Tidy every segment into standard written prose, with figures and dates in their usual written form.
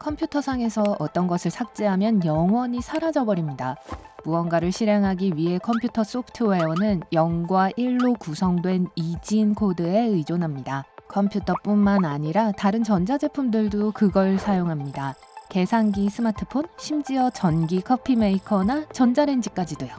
컴퓨터상에서 어떤 것을 삭제하면 영원히 사라져버립니다. 무언가를 실행하기 위해 컴퓨터 소프트웨어는 0과 1로 구성된 이진 코드에 의존합니다. 컴퓨터뿐만 아니라 다른 전자제품들도 그걸 사용합니다. 계산기, 스마트폰, 심지어 전기 커피 메이커나 전자레인지까지도요.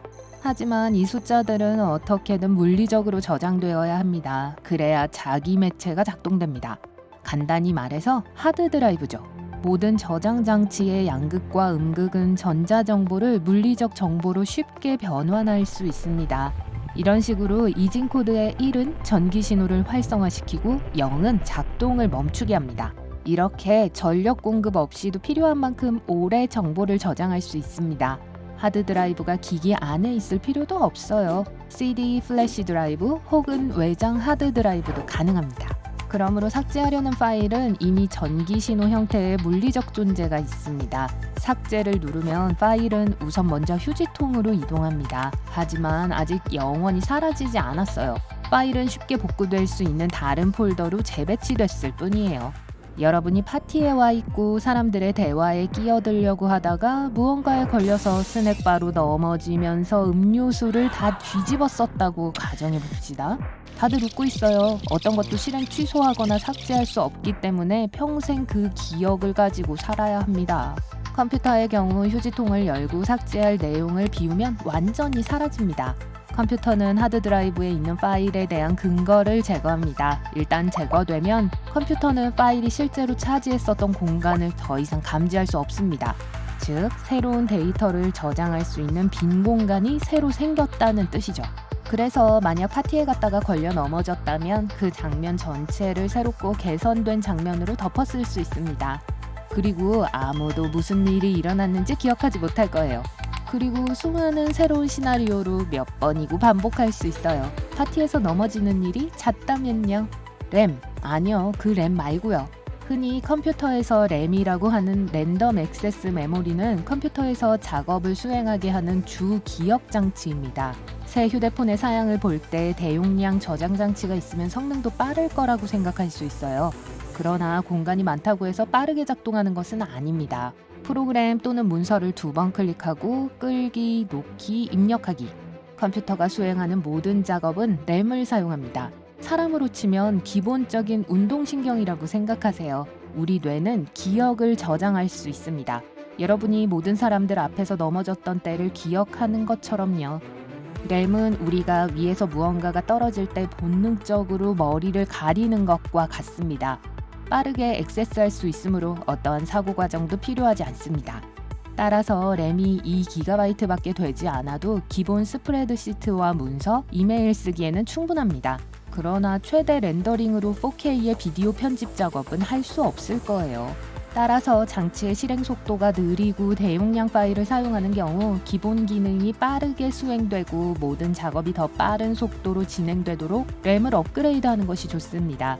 하지만 이 숫자들은 어떻게든 물리적으로 저장되어야 합니다. 그래야 자기 매체가 작동됩니다. 간단히 말해서 하드드라이브죠. 모든 저장 장치의 양극과 음극은 전자정보를 물리적 정보로 쉽게 변환할 수 있습니다. 이런 식으로 이진 코드의 1은 전기 신호를 활성화시키고 0은 작동을 멈추게 합니다. 이렇게 전력 공급 없이도 필요한 만큼 오래 정보를 저장할 수 있습니다. 하드드라이브가 기기 안에 있을 필요도 없어요. CD, 플래시 드라이브 혹은 외장 하드드라이브도 가능합니다. 그러므로 삭제하려는 파일은 이미 전기 신호 형태의 물리적 존재가 있습니다. 삭제를 누르면 파일은 우선 먼저 휴지통으로 이동합니다. 하지만 아직 영원히 사라지지 않았어요. 파일은 쉽게 복구될 수 있는 다른 폴더로 재배치됐을 뿐이에요. 여러분이 파티에 와 있고 사람들의 대화에 끼어들려고 하다가 무언가에 걸려서 스낵바로 넘어지면서 음료수를 다 뒤집어 썼다고 가정해 봅시다. 다들 웃고 있어요. 어떤 것도 실행 취소하거나 삭제할 수 없기 때문에 평생 그 기억을 가지고 살아야 합니다. 컴퓨터의 경우 휴지통을 열고 삭제할 내용을 비우면 완전히 사라집니다. 컴퓨터는 하드드라이브에 있는 파일에 대한 근거를 제거합니다. 일단 제거되면 컴퓨터는 파일이 실제로 차지했었던 공간을 더 이상 감지할 수 없습니다. 즉, 새로운 데이터를 저장할 수 있는 빈 공간이 새로 생겼다는 뜻이죠. 그래서 만약 파티에 갔다가 걸려 넘어졌다면 그 장면 전체를 새롭고 개선된 장면으로 덮어쓸 수 있습니다. 그리고 아무도 무슨 일이 일어났는지 기억하지 못할 거예요. 그리고 수많은 새로운 시나리오로 몇 번이고 반복할 수 있어요. 파티에서 넘어지는 일이 잦다면요. 램, 아니요, 그 램 말고요. 흔히 컴퓨터에서 램이라고 하는 랜덤 액세스 메모리는 컴퓨터에서 작업을 수행하게 하는 주 기억 장치입니다. 새 휴대폰의 사양을 볼 때 대용량 저장 장치가 있으면 성능도 빠를 거라고 생각할 수 있어요. 그러나 공간이 많다고 해서 빠르게 작동하는 것은 아닙니다. 프로그램 또는 문서를 2번 클릭하고 끌기, 놓기, 입력하기. 컴퓨터가 수행하는 모든 작업은 램을 사용합니다. 사람으로 치면 기본적인 운동신경이라고 생각하세요. 우리 뇌는 기억을 저장할 수 있습니다. 여러분이 모든 사람들 앞에서 넘어졌던 때를 기억하는 것처럼요. 램은 우리가 위에서 무언가가 떨어질 때 본능적으로 머리를 가리는 것과 같습니다. 빠르게 액세스할 수 있으므로 어떠한 사고 과정도 필요하지 않습니다. 따라서 램이 2GB밖에 되지 않아도 기본 스프레드시트와 문서, 이메일 쓰기에는 충분합니다. 그러나 최대 렌더링으로 4K의 비디오 편집 작업은 할 수 없을 거예요. 따라서 장치의 실행 속도가 느리고 대용량 파일을 사용하는 경우 기본 기능이 빠르게 수행되고 모든 작업이 더 빠른 속도로 진행되도록 램을 업그레이드하는 것이 좋습니다.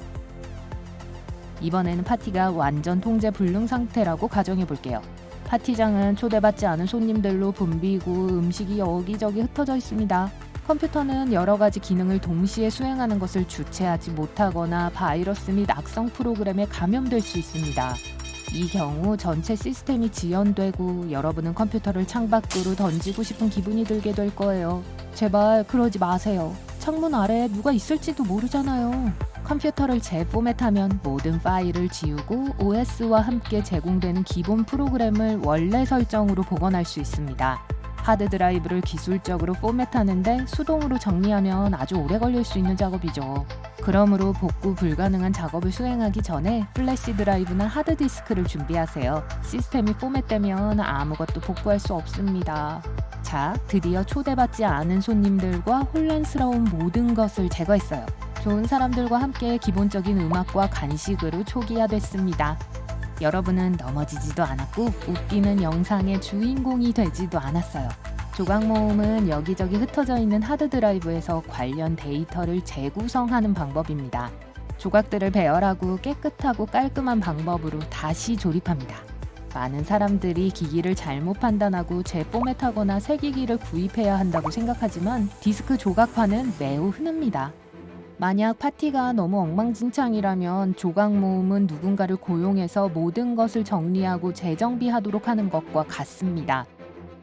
이번에는 파티가 완전 통제 불능 상태라고 가정해 볼게요. 파티장은 초대받지 않은 손님들로 붐비고 음식이 여기저기 흩어져 있습니다. 컴퓨터는 여러 가지 기능을 동시에 수행하는 것을 주체하지 못하거나 바이러스 및 악성 프로그램에 감염될 수 있습니다. 이 경우 전체 시스템이 지연되고 여러분은 컴퓨터를 창밖으로 던지고 싶은 기분이 들게 될 거예요. 제발 그러지 마세요. 창문 아래에 누가 있을지도 모르잖아요. 컴퓨터를 재포맷하면 모든 파일을 지우고 OS와 함께 제공되는 기본 프로그램을 원래 설정으로 복원할 수 있습니다. 하드드라이브를 기술적으로 포맷하는데 수동으로 정리하면 아주 오래 걸릴 수 있는 작업이죠. 그러므로 복구 불가능한 작업을 수행하기 전에 플래시 드라이브나 하드디스크를 준비하세요. 시스템이 포맷되면 아무것도 복구할 수 없습니다. 자, 드디어 초대받지 않은 손님들과 혼란스러운 모든 것을 제거했어요. 좋은 사람들과 함께 기본적인 음악과 간식으로 초기화됐습니다. 여러분은 넘어지지도 않았고 웃기는 영상의 주인공이 되지도 않았어요. 조각 모음은 여기저기 흩어져 있는 하드드라이브에서 관련 데이터를 재구성하는 방법입니다. 조각들을 배열하고 깨끗하고 깔끔한 방법으로 다시 조립합니다. 많은 사람들이 기기를 잘못 판단하고 재포맷하거나 새 기기를 구입해야 한다고 생각하지만 디스크 조각화는 매우 흔합니다. 만약 파티가 너무 엉망진창이라면 조각 모음은 누군가를 고용해서 모든 것을 정리하고 재정비하도록 하는 것과 같습니다.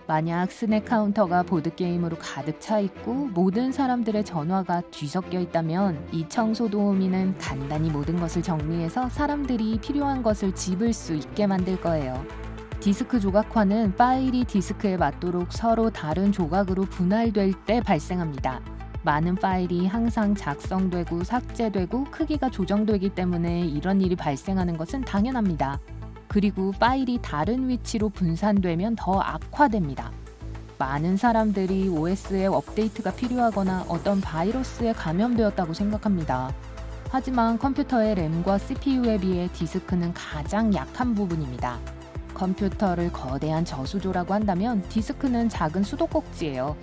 만약 스낵 카운터가 보드게임으로 가득 차 있고 모든 사람들의 전화가 뒤섞여 있다면 이 청소 도우미는 간단히 모든 것을 정리해서 사람들이 필요한 것을 집을 수 있게 만들 거예요. 디스크 조각화는 파일이 디스크에 맞도록 서로 다른 조각으로 분할될 때 발생합니다. 많은 파일이 항상 작성되고 삭제되고 크기가 조정되기 때문에 이런 일이 발생하는 것은 당연합니다. 그리고 파일이 다른 위치로 분산되면 더 악화됩니다. 많은 사람들이 OS의 업데이트가 필요하거나 어떤 바이러스에 감염되었다고 생각합니다. 하지만 컴퓨터의 램과 CPU에 비해 디스크는 가장 약한 부분입니다. 컴퓨터를 거대한 저수조라고 한다면 디스크는 작은 수도꼭지예요.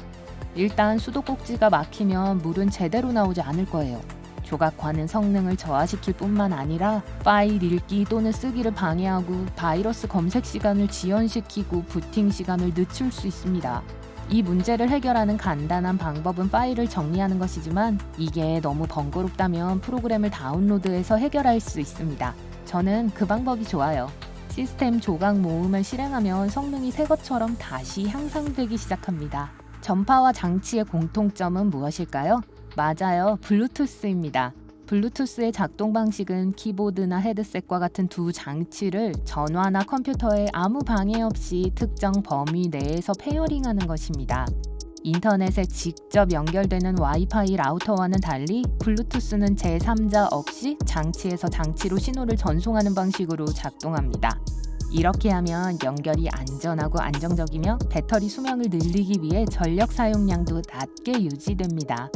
일단 수도꼭지가 막히면 물은 제대로 나오지 않을 거예요. 조각화는 성능을 저하시킬 뿐만 아니라 파일 읽기 또는 쓰기를 방해하고 바이러스 검색 시간을 지연시키고 부팅 시간을 늦출 수 있습니다. 이 문제를 해결하는 간단한 방법은 파일을 정리하는 것이지만 이게 너무 번거롭다면 프로그램을 다운로드해서 해결할 수 있습니다. 저는 그 방법이 좋아요. 시스템 조각 모음을 실행하면 성능이 새 것처럼 다시 향상되기 시작합니다. 전파와 장치의 공통점은 무엇일까요? 맞아요. 블루투스입니다. 블루투스의 작동 방식은 키보드나 헤드셋과 같은 두 장치를 전화나 컴퓨터에 아무 방해 없이 특정 범위 내에서 페어링하는 것입니다. 인터넷에 직접 연결되는 와이파이 라우터와는 달리 블루투스는 제3자 없이 장치에서 장치로 신호를 전송하는 방식으로 작동합니다. 이렇게 하면 연결이 안전하고 안정적이며 배터리 수명을 늘리기 위해 전력 사용량도 낮게 유지됩니다.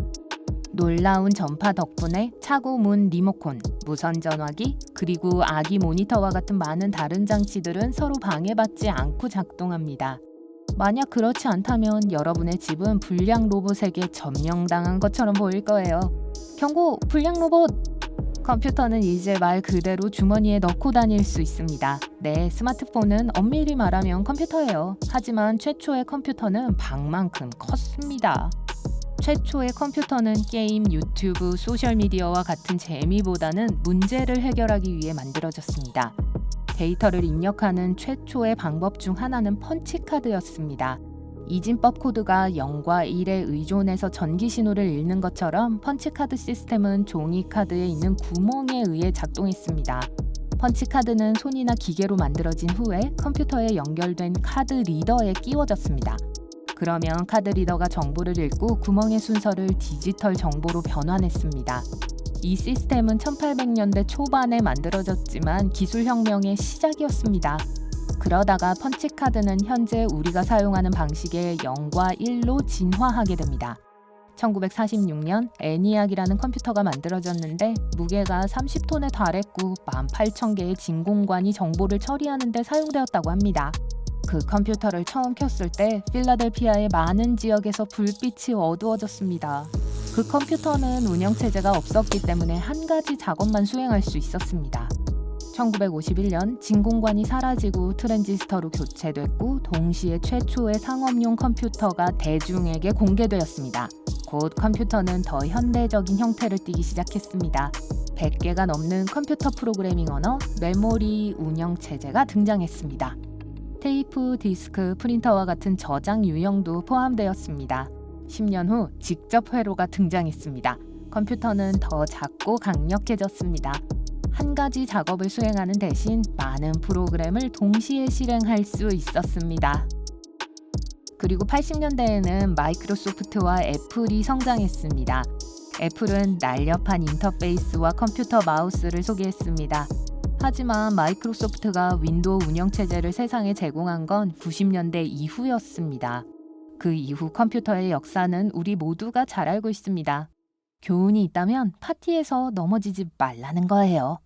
놀라운 전파 덕분에 차고 문 리모컨, 무선 전화기, 그리고 아기 모니터와 같은 많은 다른 장치들은 서로 방해받지 않고 작동합니다. 만약 그렇지 않다면 여러분의 집은 불량 로봇에게 점령당한 것처럼 보일 거예요. 경고! 불량 로봇! 컴퓨터는 이제 말 그대로 주머니에 넣고 다닐 수 있습니다. 네, 스마트폰은 엄밀히 말하면 컴퓨터예요. 하지만 최초의 컴퓨터는 방만큼 컸습니다. 최초의 컴퓨터는 게임, 유튜브, 소셜미디어와 같은 재미보다는 문제를 해결하기 위해 만들어졌습니다. 데이터를 입력하는 최초의 방법 중 하나는 펀치카드였습니다. 이진법 코드가 0과 1에 의존해서 전기 신호를 읽는 것처럼 펀치카드 시스템은 종이카드에 있는 구멍에 의해 작동했습니다. 펀치카드는 손이나 기계로 만들어진 후에 컴퓨터에 연결된 카드 리더에 끼워졌습니다. 그러면 카드 리더가 정보를 읽고 구멍의 순서를 디지털 정보로 변환했습니다. 이 시스템은 1800년대 초반에 만들어졌지만 기술혁명의 시작이었습니다. 그러다가 펀치카드는 현재 우리가 사용하는 방식의 0과 1로 진화하게 됩니다. 1946년 애니악이라는 컴퓨터가 만들어졌는데 무게가 30톤에 달했고 18,000개의 진공관이 정보를 처리하는 데 사용되었다고 합니다. 그 컴퓨터를 처음 켰을 때 필라델피아의 많은 지역에서 불빛이 어두워졌습니다. 그 컴퓨터는 운영체제가 없었기 때문에 한 가지 작업만 수행할 수 있었습니다. 1951년 진공관이 사라지고 트랜지스터로 교체됐고 동시에 최초의 상업용 컴퓨터가 대중에게 공개되었습니다. 곧 컴퓨터는 더 현대적인 형태를 띠기 시작했습니다. 100개가 넘는 컴퓨터 프로그래밍 언어, 메모리 운영체제가 등장했습니다. 테이프, 디스크, 프린터와 같은 저장 유형도 포함되었습니다. 10년 후 직접 회로가 등장했습니다. 컴퓨터는 더 작고 강력해졌습니다. 한 가지 작업을 수행하는 대신 많은 프로그램을 동시에 실행할 수 있었습니다. 그리고 80년대에는 마이크로소프트와 애플이 성장했습니다. 애플은 날렵한 인터페이스와 컴퓨터 마우스를 소개했습니다. 하지만 마이크로소프트가 윈도우 운영체제를 세상에 제공한 건 90년대 이후였습니다. 그 이후 컴퓨터의 역사는 우리 모두가 잘 알고 있습니다. 교훈이 있다면 파티에서 넘어지지 말라는 거예요.